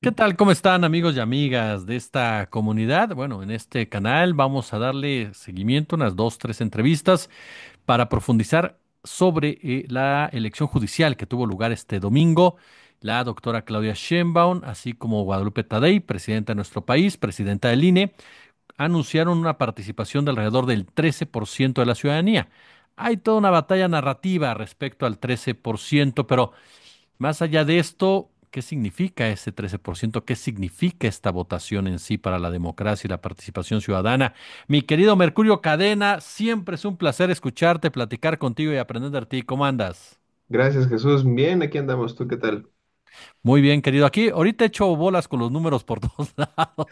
¿Qué tal? ¿Cómo están amigos y amigas de esta comunidad? Bueno, en este canal vamos a darle seguimiento a unas dos, tres entrevistas para profundizar sobre la elección judicial que tuvo lugar este domingo. La doctora Claudia Sheinbaum, así como Guadalupe Tadei, presidenta de nuestro país, presidenta del INE, anunciaron una participación de alrededor del 13% de la ciudadanía. Hay toda una batalla narrativa respecto al 13%, pero más allá de esto, ¿qué significa ese 13%? ¿Qué significa esta votación en sí para la democracia y la participación ciudadana? Mi querido Mercurio Cadena, siempre es un placer escucharte, platicar contigo y aprender de ti. ¿Cómo andas? Gracias, Jesús. Bien, aquí andamos. ¿Tú qué tal? Muy bien, querido. Aquí ahorita echo bolas con los números por todos lados,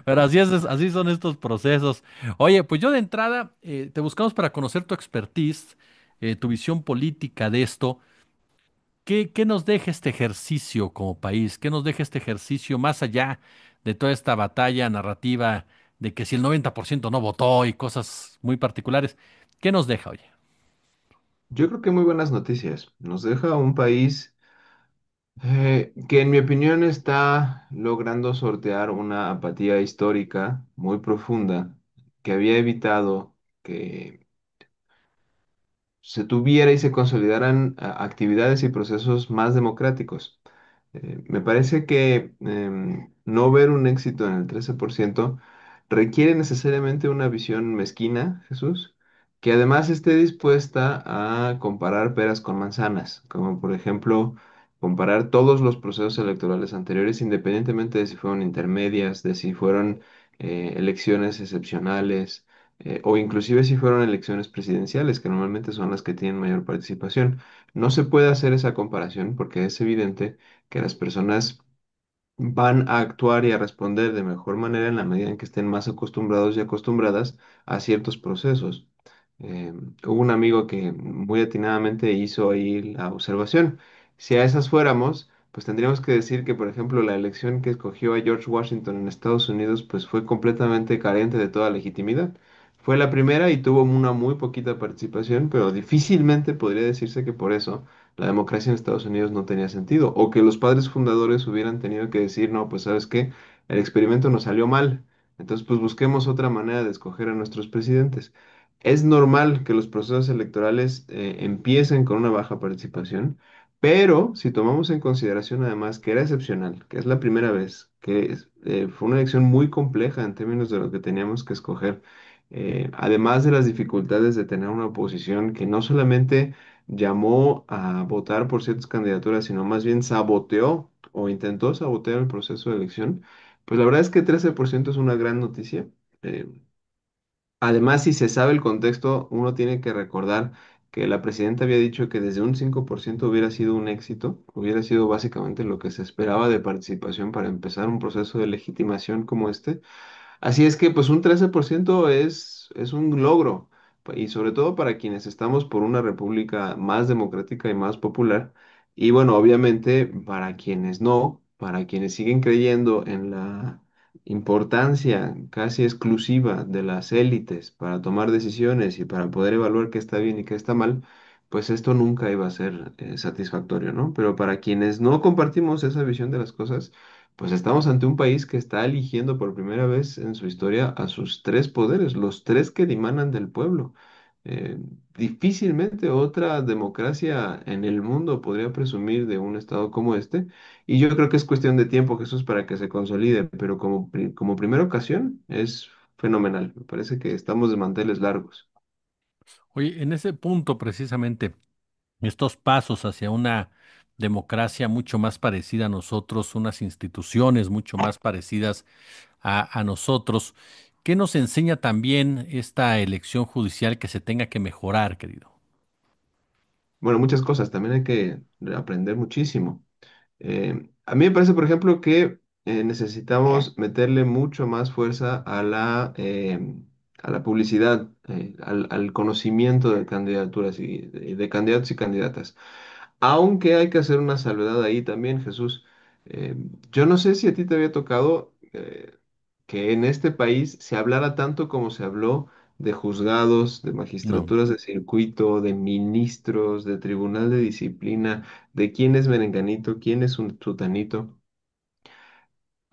pero así son estos procesos. Oye, pues yo de entrada te buscamos para conocer tu expertise, tu visión política de esto. ¿Qué nos deja este ejercicio como país? ¿Qué nos deja este ejercicio más allá de toda esta batalla narrativa de que si el 90% no votó y cosas muy particulares? ¿Qué nos deja, oye? Yo creo que muy buenas noticias. Nos deja un país que en mi opinión está logrando sortear una apatía histórica muy profunda que había evitado que se tuviera y se consolidaran actividades y procesos más democráticos. Me parece que no ver un éxito en el 13% requiere necesariamente una visión mezquina, Jesús, que además esté dispuesta a comparar peras con manzanas, como por ejemplo comparar todos los procesos electorales anteriores, independientemente de si fueron intermedias, de si fueron elecciones excepcionales, o inclusive si fueron elecciones presidenciales, que normalmente son las que tienen mayor participación. No se puede hacer esa comparación porque es evidente que las personas van a actuar y a responder de mejor manera en la medida en que estén más acostumbrados y acostumbradas a ciertos procesos. Eh, Hubo un amigo que muy atinadamente hizo ahí la observación. Si a esas fuéramos, pues tendríamos que decir que, por ejemplo, la elección que escogió a George Washington en Estados Unidos, pues fue completamente carente de toda legitimidad. Fue la primera y tuvo una muy poquita participación, pero difícilmente podría decirse que por eso la democracia en Estados Unidos no tenía sentido, o que los padres fundadores hubieran tenido que decir, no, pues sabes qué, el experimento nos salió mal, entonces pues busquemos otra manera de escoger a nuestros presidentes. Es normal que los procesos electorales empiecen con una baja participación, pero si tomamos en consideración además que era excepcional, que es la primera vez, fue una elección muy compleja en términos de lo que teníamos que escoger, además de las dificultades de tener una oposición que no solamente llamó a votar por ciertas candidaturas, sino más bien saboteó o intentó sabotear el proceso de elección, pues la verdad es que 13% es una gran noticia. Eh, Además, si se sabe el contexto, uno tiene que recordar que la presidenta había dicho que desde un 5% hubiera sido un éxito, hubiera sido básicamente lo que se esperaba de participación para empezar un proceso de legitimación como este. Así es que pues un 13% es un logro, y sobre todo para quienes estamos por una república más democrática y más popular. Y bueno, obviamente para quienes no, para quienes siguen creyendo en la importancia casi exclusiva de las élites para tomar decisiones y para poder evaluar qué está bien y qué está mal, pues esto nunca iba a ser satisfactorio, ¿no? Pero para quienes no compartimos esa visión de las cosas, pues estamos ante un país que está eligiendo por primera vez en su historia a sus tres poderes, los tres que dimanan del pueblo. Eh, Difícilmente otra democracia en el mundo podría presumir de un estado como este, y yo creo que es cuestión de tiempo, Jesús, para que se consolide, pero como primera ocasión es fenomenal. Me parece que estamos de manteles largos. Oye, en ese punto precisamente, estos pasos hacia una democracia mucho más parecida a nosotros, unas instituciones mucho más parecidas a nosotros, ¿qué nos enseña también esta elección judicial que se tenga que mejorar, querido? Bueno, muchas cosas, también hay que aprender muchísimo. A mí me parece, por ejemplo, que necesitamos meterle mucho más fuerza a la publicidad, al conocimiento de candidaturas y de candidatos y candidatas. Aunque hay que hacer una salvedad ahí también, Jesús. Eh, yo no sé si a ti te había tocado que en este país se hablara tanto como se habló de juzgados, de No. magistraturas de circuito, de ministros, de tribunal de disciplina, de quién es merenganito, quién es un sutanito.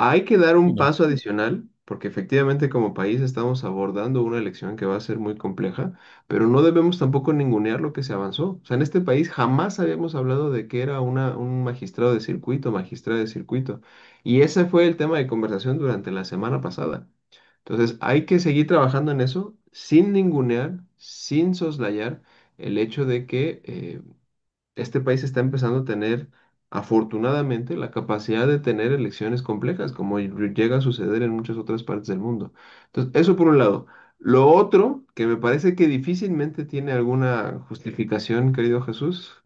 Hay que dar Y un no. paso adicional, porque efectivamente como país estamos abordando una elección que va a ser muy compleja, pero no debemos tampoco ningunear lo que se avanzó. O sea, en este país jamás habíamos hablado de que era un magistrado de circuito, magistrada de circuito. Y ese fue el tema de conversación durante la semana pasada. Entonces, hay que seguir trabajando en eso sin ningunear, sin soslayar el hecho de que este país está empezando a tener, afortunadamente, la capacidad de tener elecciones complejas, como llega a suceder en muchas otras partes del mundo. Entonces, eso por un lado. Lo otro, que me parece que difícilmente tiene alguna justificación, querido Jesús,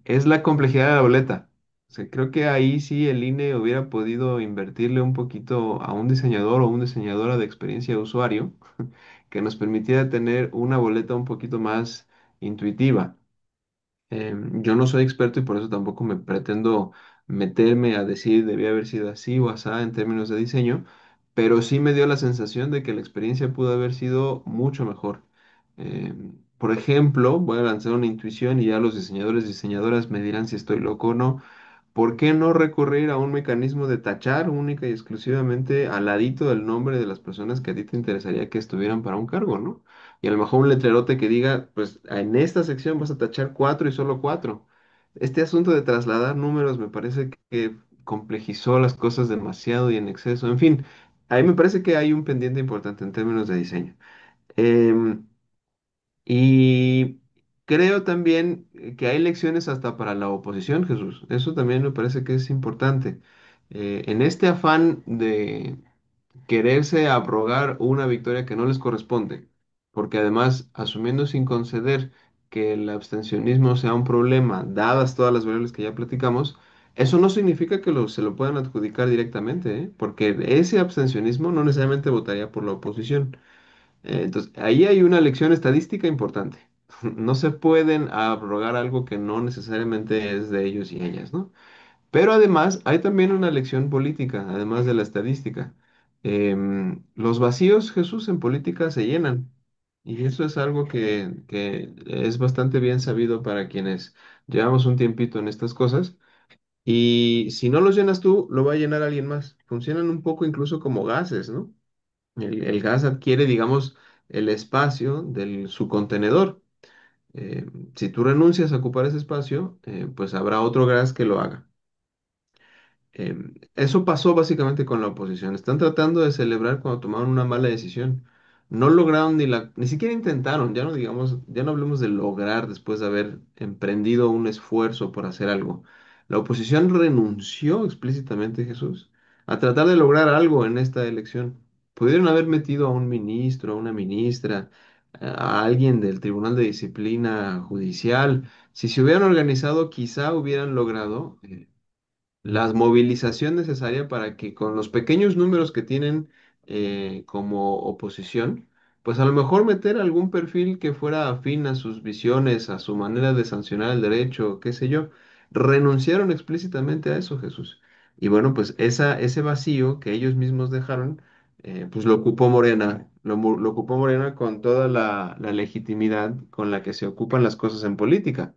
es la complejidad de la boleta. O sea, creo que ahí sí el INE hubiera podido invertirle un poquito a un diseñador o una diseñadora de experiencia de usuario que nos permitiera tener una boleta un poquito más intuitiva. Yo no soy experto y por eso tampoco me pretendo meterme a decir debía haber sido así o asá en términos de diseño, pero sí me dio la sensación de que la experiencia pudo haber sido mucho mejor. Por ejemplo, voy a lanzar una intuición y ya los diseñadores y diseñadoras me dirán si estoy loco o no. ¿Por qué no recurrir a un mecanismo de tachar única y exclusivamente al ladito del nombre de las personas que a ti te interesaría que estuvieran para un cargo, ¿no? Y a lo mejor un letrerote que diga, pues en esta sección vas a tachar cuatro y solo cuatro. Este asunto de trasladar números me parece que complejizó las cosas demasiado y en exceso. En fin, ahí me parece que hay un pendiente importante en términos de diseño. Em, y creo también que hay lecciones hasta para la oposición, Jesús. Eso también me parece que es importante. En este afán de quererse abrogar una victoria que no les corresponde, porque además, asumiendo sin conceder que el abstencionismo sea un problema, dadas todas las variables que ya platicamos, eso no significa que se lo puedan adjudicar directamente, ¿eh? Porque ese abstencionismo no necesariamente votaría por la oposición. Entonces, ahí hay una lección estadística importante. No se pueden abrogar algo que no necesariamente es de ellos y ellas, ¿no? Pero además hay también una lección política, además de la estadística. Los vacíos, Jesús, en política se llenan. Y eso es algo que es bastante bien sabido para quienes llevamos un tiempito en estas cosas. Y si no los llenas tú, lo va a llenar alguien más. Funcionan un poco incluso como gases, ¿no? El gas adquiere, digamos, el espacio de su contenedor. Eh, si tú renuncias a ocupar ese espacio, pues habrá otro gas que lo haga. Eso pasó básicamente con la oposición. Están tratando de celebrar cuando tomaron una mala decisión. No lograron ni siquiera intentaron, ya no digamos, ya no hablemos de lograr después de haber emprendido un esfuerzo por hacer algo. La oposición renunció explícitamente, Jesús, a tratar de lograr algo en esta elección. Pudieron haber metido a un ministro, a una ministra, a alguien del Tribunal de Disciplina Judicial. Si se hubieran organizado, quizá hubieran logrado la movilización necesaria para que con los pequeños números que tienen como oposición, pues a lo mejor meter algún perfil que fuera afín a sus visiones, a su manera de sancionar el derecho, qué sé yo. Renunciaron explícitamente a eso, Jesús. Y bueno, pues ese vacío que ellos mismos dejaron, pues lo ocupó Morena, lo ocupó Morena con toda la legitimidad con la que se ocupan las cosas en política.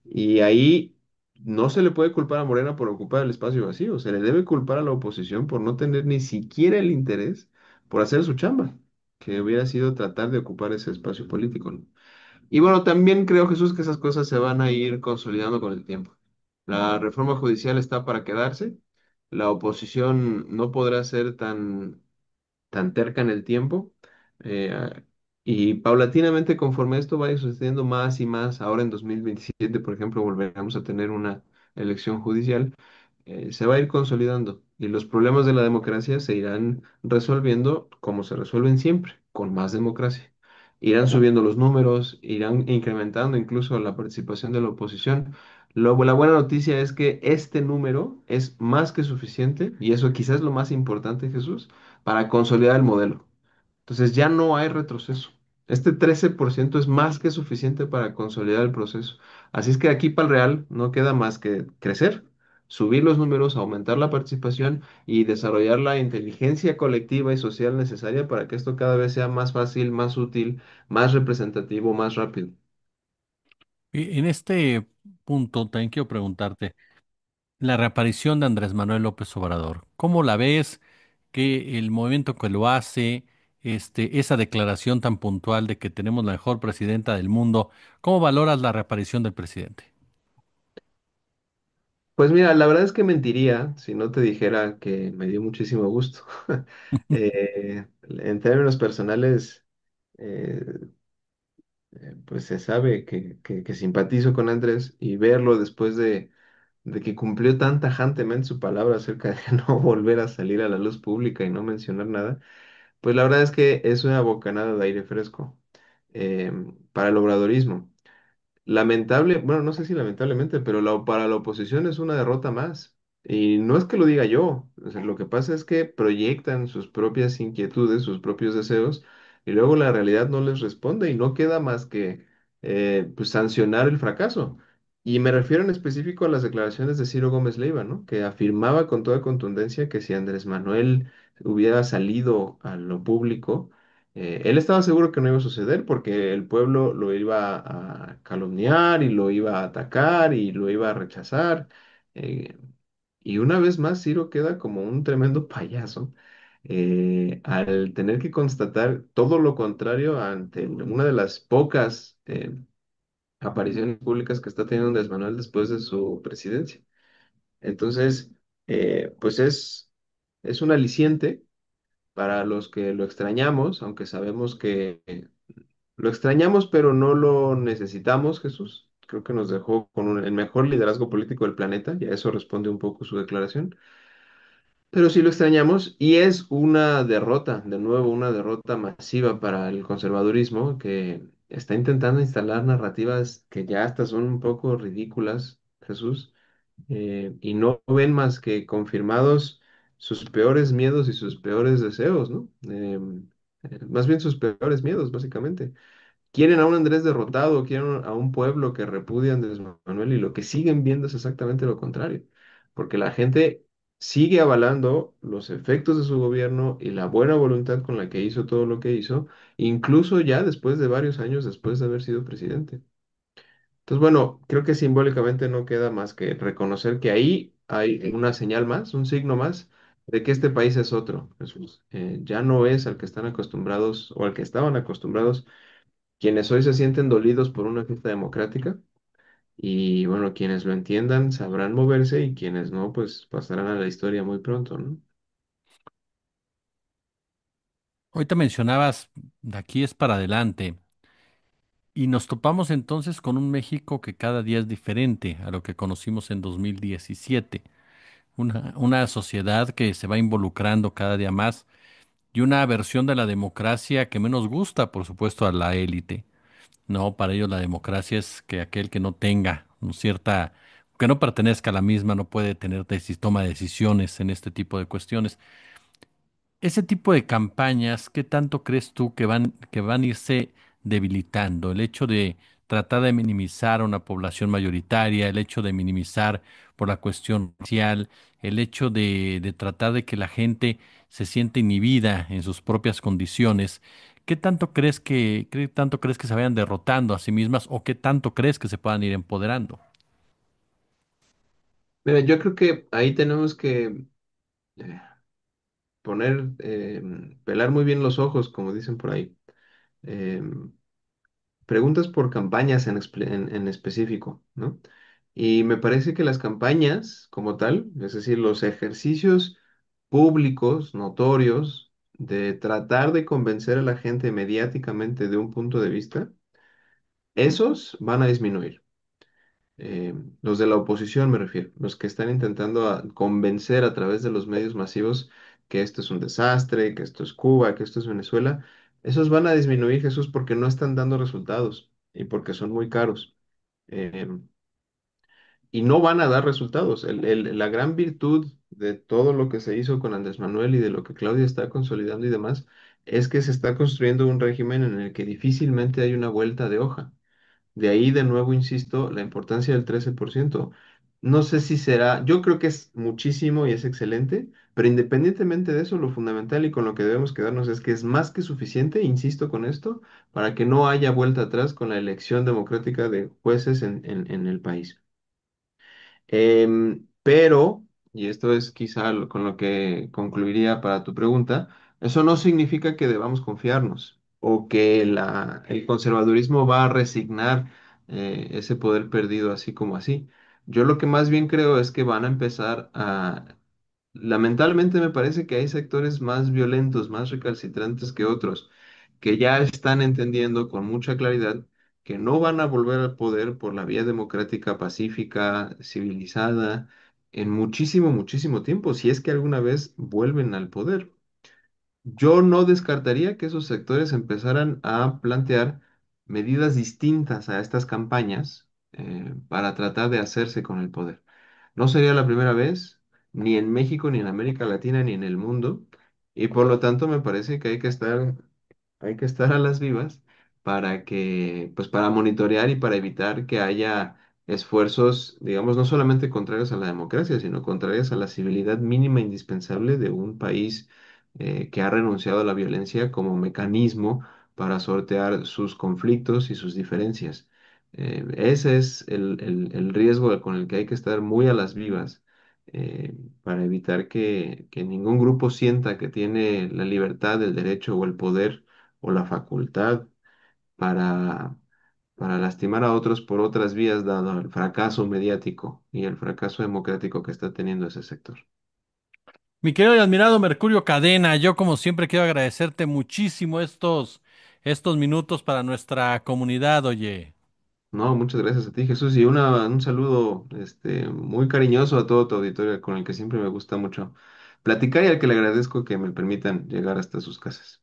Y ahí no se le puede culpar a Morena por ocupar el espacio vacío, se le debe culpar a la oposición por no tener ni siquiera el interés por hacer su chamba, que hubiera sido tratar de ocupar ese espacio político, ¿no? Y bueno, también creo, Jesús, que esas cosas se van a ir consolidando con el tiempo. La reforma judicial está para quedarse, la oposición no podrá ser tan terca en el tiempo. eh, y paulatinamente, conforme esto vaya sucediendo más y más, ahora en 2027, por ejemplo, volveremos a tener una elección judicial, se va a ir consolidando y los problemas de la democracia se irán resolviendo como se resuelven siempre, con más democracia. Irán subiendo los números, irán incrementando incluso la participación de la oposición. La buena noticia es que este número es más que suficiente, y eso quizás es lo más importante, Jesús, para consolidar el modelo. Entonces ya no hay retroceso. Este 13% es más que suficiente para consolidar el proceso. Así es que aquí para el Real no queda más que crecer, subir los números, aumentar la participación y desarrollar la inteligencia colectiva y social necesaria para que esto cada vez sea más fácil, más útil, más representativo, más rápido. En este punto también quiero preguntarte, la reaparición de Andrés Manuel López Obrador. ¿Cómo la ves? Que el movimiento que lo hace, esa declaración tan puntual de que tenemos la mejor presidenta del mundo, ¿cómo valoras la reaparición del presidente? Pues mira, la verdad es que mentiría si no te dijera que me dio muchísimo gusto. En términos personales, eh, pues se sabe que simpatizo con Andrés y verlo después de que cumplió tan tajantemente su palabra acerca de no volver a salir a la luz pública y no mencionar nada, pues la verdad es que es una bocanada de aire fresco eh, para el obradorismo. Lamentable, bueno, no sé si lamentablemente, pero para la oposición es una derrota más. Y no es que lo diga yo, o sea, lo que pasa es que proyectan sus propias inquietudes, sus propios deseos, y luego la realidad no les responde y no queda más que pues, sancionar el fracaso. Y me refiero en específico a las declaraciones de Ciro Gómez Leiva, ¿no? Que afirmaba con toda contundencia que si Andrés Manuel hubiera salido a lo público, él estaba seguro que no iba a suceder porque el pueblo lo iba a calumniar y lo iba a atacar y lo iba a rechazar. eh, y una vez más, Ciro queda como un tremendo payaso al tener que constatar todo lo contrario ante una de las pocas apariciones públicas que está teniendo Andrés Manuel después de su presidencia. Entonces, pues es un aliciente para los que lo extrañamos, aunque sabemos que lo extrañamos, pero no lo necesitamos, Jesús. Creo que nos dejó con el mejor liderazgo político del planeta, y a eso responde un poco su declaración. Pero sí lo extrañamos y es una derrota, de nuevo, una derrota masiva para el conservadurismo que está intentando instalar narrativas que ya hasta son un poco ridículas, Jesús, y no ven más que confirmados sus peores miedos y sus peores deseos, ¿no? Más bien sus peores miedos, básicamente. Quieren a un Andrés derrotado, quieren a un pueblo que repudia a Andrés Manuel y lo que siguen viendo es exactamente lo contrario, porque la gente sigue avalando los efectos de su gobierno y la buena voluntad con la que hizo todo lo que hizo, incluso ya después de varios años después de haber sido presidente. Entonces, bueno, creo que simbólicamente no queda más que reconocer que ahí hay una señal más, un signo más de que este país es otro, Jesús. Ya no es al que están acostumbrados o al que estaban acostumbrados quienes hoy se sienten dolidos por una fiesta democrática y bueno, quienes lo entiendan sabrán moverse y quienes no, pues pasarán a la historia muy pronto, ¿no? Ahorita mencionabas, de aquí es para adelante, y nos topamos entonces con un México que cada día es diferente a lo que conocimos en 2017. Una sociedad que se va involucrando cada día más y una versión de la democracia que menos gusta, por supuesto, a la élite. No, para ellos la democracia es que aquel que no tenga cierta, que no pertenezca a la misma, no puede tener toma de decisiones en este tipo de cuestiones. Ese tipo de campañas, ¿qué tanto crees tú que van a irse debilitando? El hecho de tratar de minimizar a una población mayoritaria, el hecho de minimizar por la cuestión racial, el hecho de tratar de que la gente se siente inhibida en sus propias condiciones. Qué tanto crees que se vayan derrotando a sí mismas o qué tanto crees que se puedan ir empoderando? Mira, yo creo que ahí tenemos que eh, pelar muy bien los ojos, como dicen por ahí. Em, Preguntas por campañas en específico, ¿no? Y me parece que las campañas como tal, es decir, los ejercicios públicos, notorios, de tratar de convencer a la gente mediáticamente de un punto de vista, esos van a disminuir. Los de la oposición me refiero, los que están intentando convencer a través de los medios masivos que esto es un desastre, que esto es Cuba, que esto es Venezuela, esos van a disminuir, Jesús, porque no están dando resultados y porque son muy caros. Em, y no van a dar resultados. La gran virtud de todo lo que se hizo con Andrés Manuel y de lo que Claudia está consolidando y demás es que se está construyendo un régimen en el que difícilmente hay una vuelta de hoja. De ahí, de nuevo, insisto, la importancia del 13%. No sé si será, yo creo que es muchísimo y es excelente, pero independientemente de eso, lo fundamental y con lo que debemos quedarnos es que es más que suficiente, insisto con esto, para que no haya vuelta atrás con la elección democrática de jueces en el país. Pero, y esto es quizá con lo que concluiría para tu pregunta, eso no significa que debamos confiarnos o que el conservadurismo va a resignar ese poder perdido así como así. Yo lo que más bien creo es que van a empezar a... Lamentablemente me parece que hay sectores más violentos, más recalcitrantes que otros, que ya están entendiendo con mucha claridad que no van a volver al poder por la vía democrática, pacífica, civilizada en muchísimo, muchísimo tiempo, si es que alguna vez vuelven al poder. Yo no descartaría que esos sectores empezaran a plantear medidas distintas a estas campañas para tratar de hacerse con el poder. No sería la primera vez, ni en México, ni en América Latina, ni en el mundo, y por lo tanto me parece que hay que estar a las vivas para que, pues para monitorear y para evitar que haya esfuerzos, digamos, no solamente contrarios a la democracia, sino contrarios a la civilidad mínima indispensable de un país que ha renunciado a la violencia como mecanismo para sortear sus conflictos y sus diferencias. Ese es el riesgo con el que hay que estar muy a las vivas para evitar que ningún grupo sienta que tiene la libertad, el derecho o el poder o la facultad para, para lastimar a otros por otras vías, dado el fracaso mediático y el fracaso democrático que está teniendo ese sector. Mi querido y admirado Mercurio Cadena, yo como siempre quiero agradecerte muchísimo estos minutos para nuestra comunidad, oye. No, muchas gracias a ti, Jesús, y un saludo muy cariñoso a todo tu auditorio con el que siempre me gusta mucho platicar y al que le agradezco que me permitan llegar hasta sus casas.